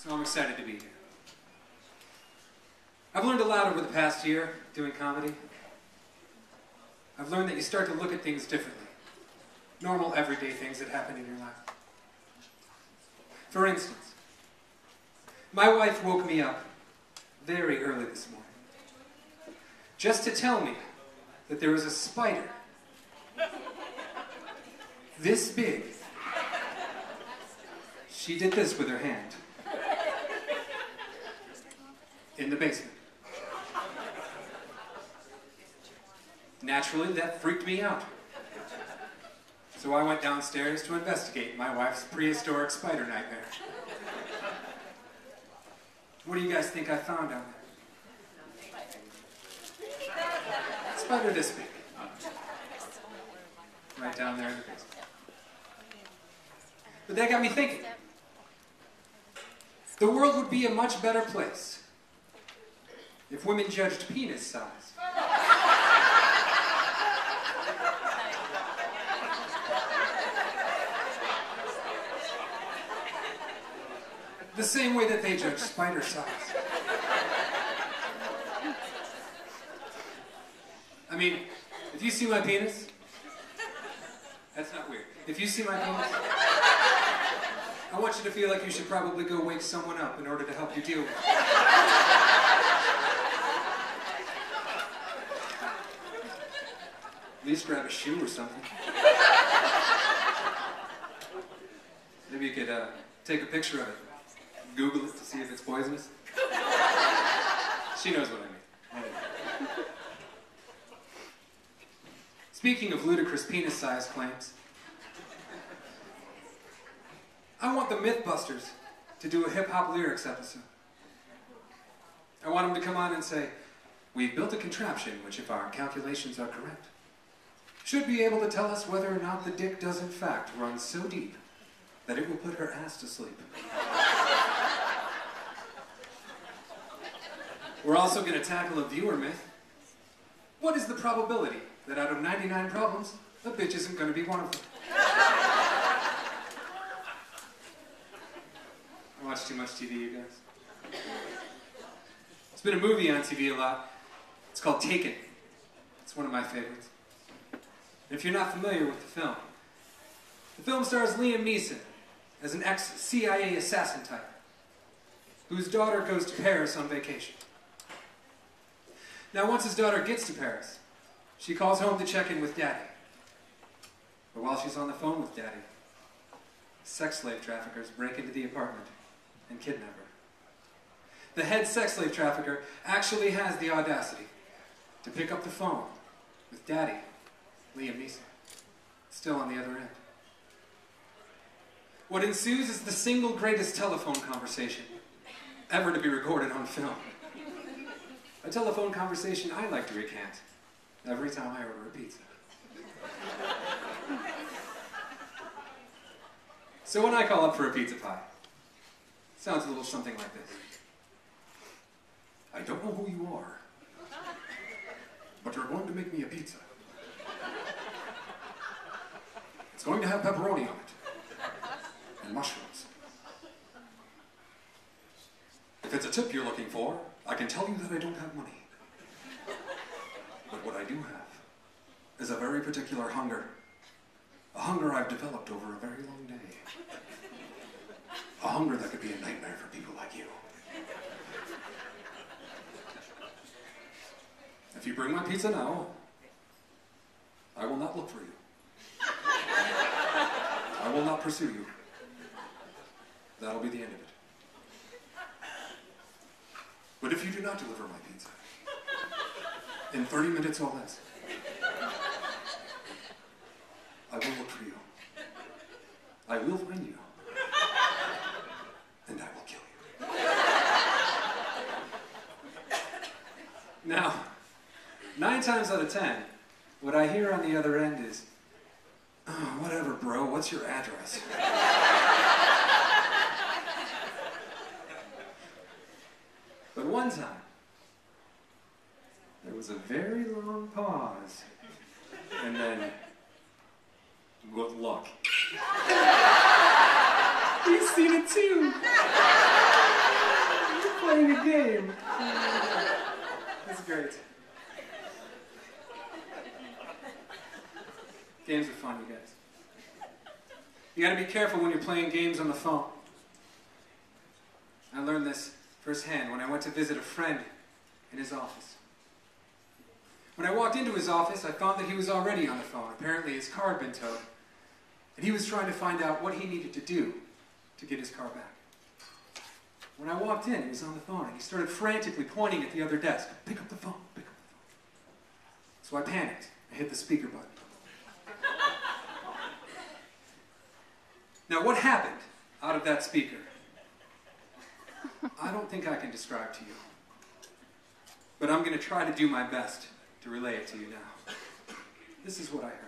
So I'm excited to be here. I've learned a lot over the past year doing comedy. I've learned that you start to look at things differently. Normal, everyday things that happen in your life. For instance, my wife woke me up very early this morning just to tell me that there was a spider this big. She did this with her hand in the basement. Naturally, that freaked me out. So I went downstairs to investigate my wife's prehistoric spider nightmare. What do you guys think I found down there? Spider this big. Right down there in the basement. But that got me thinking. The world would be a much better place if women judged penis size. The same way that they judge spider size. I mean, if you see my penis, that's not weird. If you see my penis, I want you to feel like you should probably go wake someone up in order to help you deal with it. At least grab a shoe or something. Maybe you could take a picture of it. Google it to see if it's poisonous. She knows what I mean. Speaking of ludicrous penis size claims, I want the Mythbusters to do a hip-hop lyrics episode. I want them to come on and say, "We've built a contraption which, if our calculations are correct, should be able to tell us whether or not the dick does in fact run so deep that it will put her ass to sleep." We're also going to tackle a viewer myth. What is the probability that out of 99 problems, a bitch isn't going to be one of them? I watch too much TV, you guys. There's been a movie on TV a lot. It's called Taken. It's one of my favorites. And if you're not familiar with the film stars Liam Neeson as an ex-CIA assassin type whose daughter goes to Paris on vacation. Now, once his daughter gets to Paris, she calls home to check in with Daddy. But while she's on the phone with Daddy, sex slave traffickers break into the apartment and kidnap her. The head sex slave trafficker actually has the audacity to pick up the phone with Daddy, Liam Neeson, still on the other end. What ensues is the single greatest telephone conversation ever to be recorded on film. A telephone conversation I like to recant every time I order a pizza. So when I call up for a pizza pie, it sounds a little something like this. "I don't know who you are, but you're going to make me a pizza. It's going to have pepperoni on it, and mushrooms. If it's a tip you're looking for, I can tell you that I don't have money. But what I do have is a very particular hunger. A hunger I've developed over a very long day. A hunger that could be a nightmare for people like you. If you bring my pizza now, I will not look for you. I will not pursue you. That'll be the end of it. But if you do not deliver my pizza, in 30 minutes or less, I will look for you. I will find you. And I will kill you." Now, 9 times out of 10, what I hear on the other end is, "Oh, whatever, bro, what's your address?" But one time, there was a very long pause, and then, "Good luck." He's seen it too. playing a game. That's great. Games are fun, you guys. You gotta be careful when you're playing games on the phone. I learned this firsthand when I went to visit a friend in his office. When I walked into his office, I found that he was already on the phone. Apparently his car had been towed, and he was trying to find out what he needed to do to get his car back. When I walked in, he was on the phone, and he started frantically pointing at the other desk. Pick up the phone, pick up the phone. So I panicked. I hit the speaker button. Now, what happened out of that speaker? I don't think I can describe to you. But I'm going to try to do my best to relay it to you now. This is what I heard.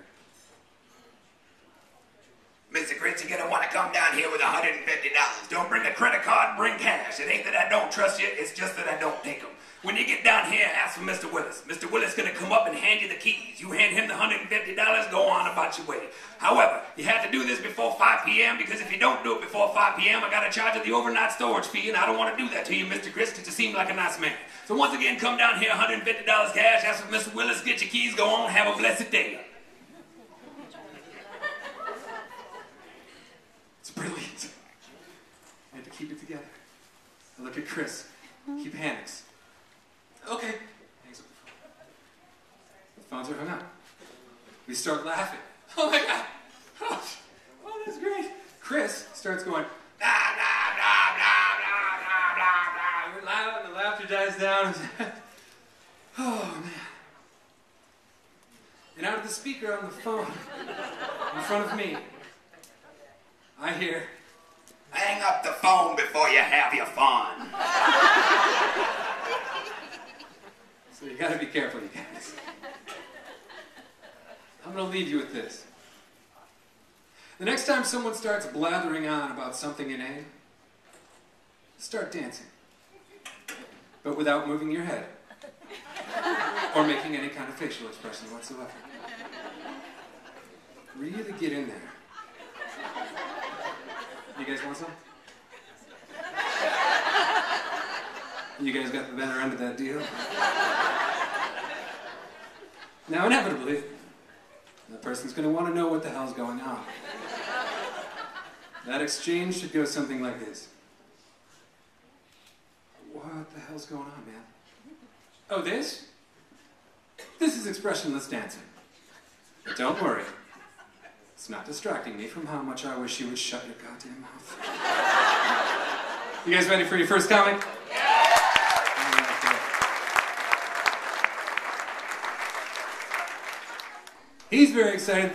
Mr. Chris, you're gonna want to come down here with $150. Don't bring a credit card, bring cash. It ain't that I don't trust you, it's just that I don't take them. When you get down here, ask for Mr. Willis. Mr. Willis is gonna come up and hand you the keys. You hand him the $150, go on about your way. However, you have to do this before 5 p.m. because if you don't do it before 5 p.m., I gotta charge you the overnight storage fee, and I don't want to do that to you, Mr. Chris, because you seem like a nice man. So once again, come down here, $150 cash, ask for Mr. Willis, get your keys, go on, have a blessed day. It's brilliant. I had to keep it together. I look at Chris. He panics. Okay. Hangs up the phone. The phones are hung up. We start laughing. Oh my God. Oh, that's great. Chris starts going, blah, blah, blah, blah, blah, blah, blah, blah. We're loud and the laughter dies down. Oh, man. And out of the speaker on the phone, in front of me, I hear, hang up the phone before you have your fun. So you gotta be careful, you guys. I'm gonna leave you with this. The next time someone starts blathering on about something inane, start dancing. But without moving your head. Or making any kind of facial expression whatsoever. Really get in there. You guys want some? You guys got the better end of that deal? Now, inevitably, that person's going to want to know what the hell's going on. That exchange should go something like this. What the hell's going on, man? Oh, this? This is expressionless dancing. But don't worry. It's not distracting me from how much I wish you would shut your goddamn mouth. You guys ready for your first comic? Yeah! He's very excited.